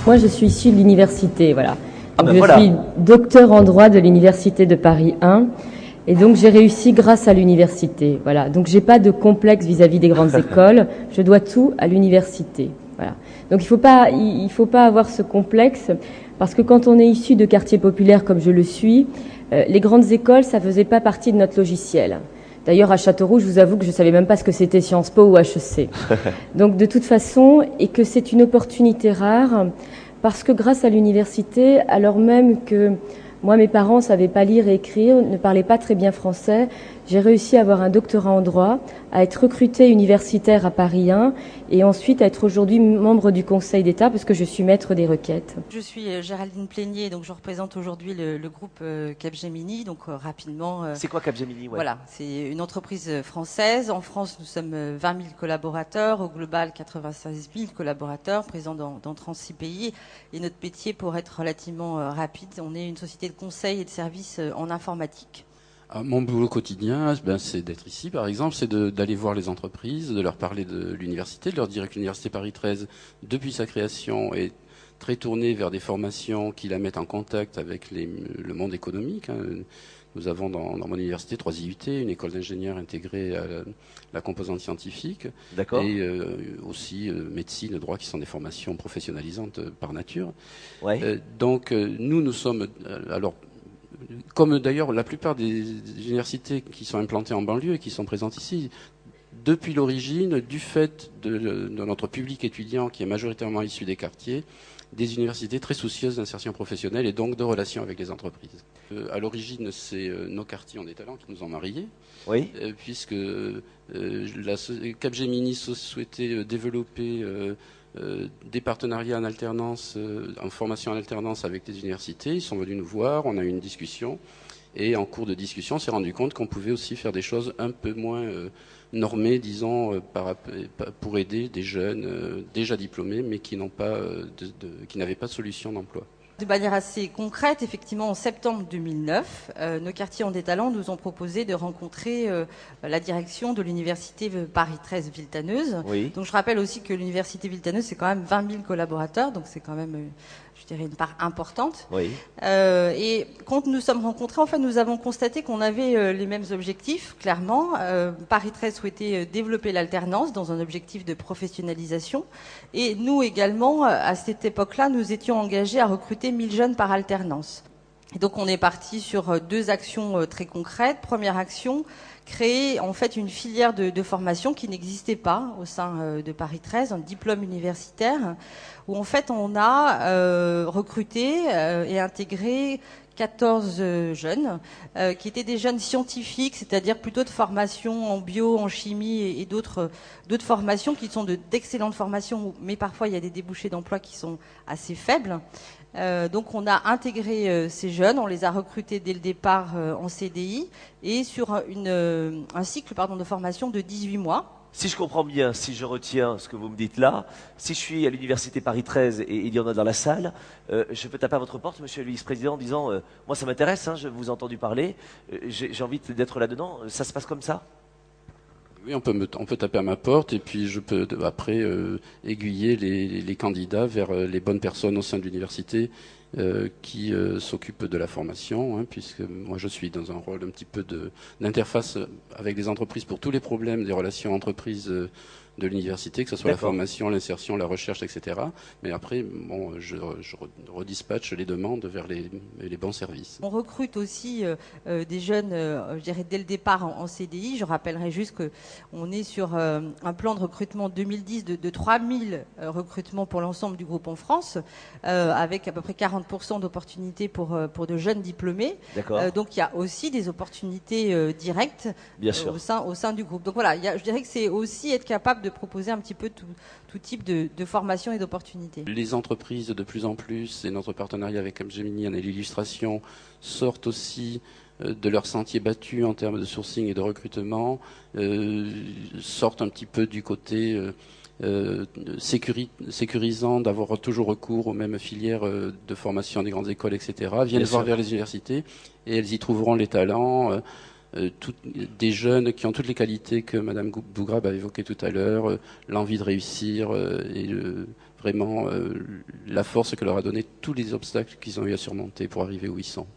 Moi, je suis issue de l'université, voilà. Donc, je voilà. suis docteur en droit de l'université de Paris 1. Et donc, j'ai réussi grâce à l'université, voilà. Donc, j'ai pas de complexe vis-à-vis des grandes écoles. Je dois tout à l'université, voilà. Donc, il faut pas avoir ce complexe, parce que quand on est issu de quartiers populaires comme je le suis, les grandes écoles, ça faisait pas partie de notre logiciel. D'ailleurs, à Châteauroux, je vous avoue que je savais même pas ce que c'était Sciences Po ou HEC. Donc, de toute façon, et que c'est une opportunité rare, parce que grâce à l'université, alors même que moi, mes parents savaient pas lire et écrire, ne parlaient pas très bien français, j'ai réussi à avoir un doctorat en droit, à être recrutée universitaire à Paris 1 et ensuite à être aujourd'hui membre du Conseil d'État parce que je suis maître des requêtes. Je suis Géraldine Plénier, donc je représente aujourd'hui le groupe Capgemini. Donc rapidement. C'est quoi Capgemini? Voilà, c'est une entreprise française. En France, nous sommes 20 000 collaborateurs. Au global, 96 000 collaborateurs présents dans 36 pays. Et notre métier, pour être relativement rapide, on est une société de conseil et de services en informatique. Mon boulot quotidien, c'est d'être ici, par exemple, c'est d'aller voir les entreprises, de leur parler de l'université, de leur dire que l'université Paris 13, depuis sa création, est très tournée vers des formations qui la mettent en contact avec le monde économique. Nous avons dans mon université 3 IUT, une école d'ingénieurs intégrée à la composante scientifique, et aussi médecine, droit, qui sont des formations professionnalisantes par nature. Ouais. Donc nous sommes alors. Comme d'ailleurs la plupart des universités qui sont implantées en banlieue et qui sont présentes ici, depuis l'origine, du fait de notre public étudiant qui est majoritairement issu des quartiers, des universités très soucieuses d'insertion professionnelle et donc de relations avec les entreprises. À l'origine, c'est nos quartiers ont des talents qui nous ont mariés, oui. Puisque Capgemini souhaitait développer des partenariats en alternance, en formation en alternance avec les universités. Ils sont venus nous voir, on a eu une discussion, et en cours de discussion, on s'est rendu compte qu'on pouvait aussi faire des choses un peu moins normées, disons, pour aider des jeunes déjà diplômés, mais qui n'avaient pas de solution d'emploi. De manière assez concrète, effectivement, en septembre 2009, nos quartiers ont des talents nous ont proposé de rencontrer la direction de l'université Paris 13 Villetaneuse. Oui. Donc je rappelle aussi que l'université Villetaneuse, c'est quand même 20 000 collaborateurs, donc c'est quand même, je dirais, une part importante. Oui. Et quand nous sommes rencontrés, en fait, nous avons constaté qu'on avait les mêmes objectifs, clairement. Paris 13 souhaitait développer l'alternance dans un objectif de professionnalisation. Et nous également, à cette époque-là, nous étions engagés à recruter 1000 jeunes par alternance. Et donc on est parti sur 2 actions très concrètes. Première action, créer en fait une filière de formation qui n'existait pas au sein de Paris 13, un diplôme universitaire, où en fait on a recruté et intégré 14 jeunes qui étaient des jeunes scientifiques, c'est-à-dire plutôt de formation en bio, en chimie et d'autres formations qui sont d'excellentes formations, mais parfois il y a des débouchés d'emploi qui sont assez faibles. Donc on a intégré ces jeunes, on les a recrutés dès le départ en CDI et sur un cycle de formation de 18 mois. Si je comprends bien, si je retiens ce que vous me dites là, si je suis à l'université Paris 13 et il y en a dans la salle, je peux taper à votre porte, monsieur le vice-président, en disant moi ça m'intéresse, je vous ai entendu parler, j'ai envie d'être là-dedans. Ça se passe comme ça? Oui, on peut taper à ma porte et puis je peux après aiguiller les candidats vers les bonnes personnes au sein de l'université qui s'occupent de la formation, puisque moi je suis dans un rôle un petit peu d'interface avec les entreprises pour tous les problèmes des relations entreprises de l'université, que ce soit la formation, l'insertion, la recherche, etc. Mais après, bon, je redispatche les demandes vers les bons services. On recrute aussi des jeunes, je dirais, dès le départ en CDI. Je rappellerai juste qu'on est sur un plan de recrutement 2010 de 3000 recrutements pour l'ensemble du groupe en France, avec à peu près 40% d'opportunités pour de jeunes diplômés. Donc il y a aussi des opportunités directes au sein du groupe. Donc voilà, je dirais que c'est aussi être capable de proposer un petit peu tout type de formation et d'opportunités. Les entreprises, de plus en plus, et notre partenariat avec Capgemini en est l'illustration, sortent aussi de leur sentier battu en termes de sourcing et de recrutement, sortent un petit peu du côté sécurisant d'avoir toujours recours aux mêmes filières de formation des grandes écoles, etc., viennent voir vers les universités et elles y trouveront les talents des jeunes qui ont toutes les qualités que Madame Bougrab a évoquées tout à l'heure, l'envie de réussir et vraiment la force que leur a donné tous les obstacles qu'ils ont eu à surmonter pour arriver où ils sont.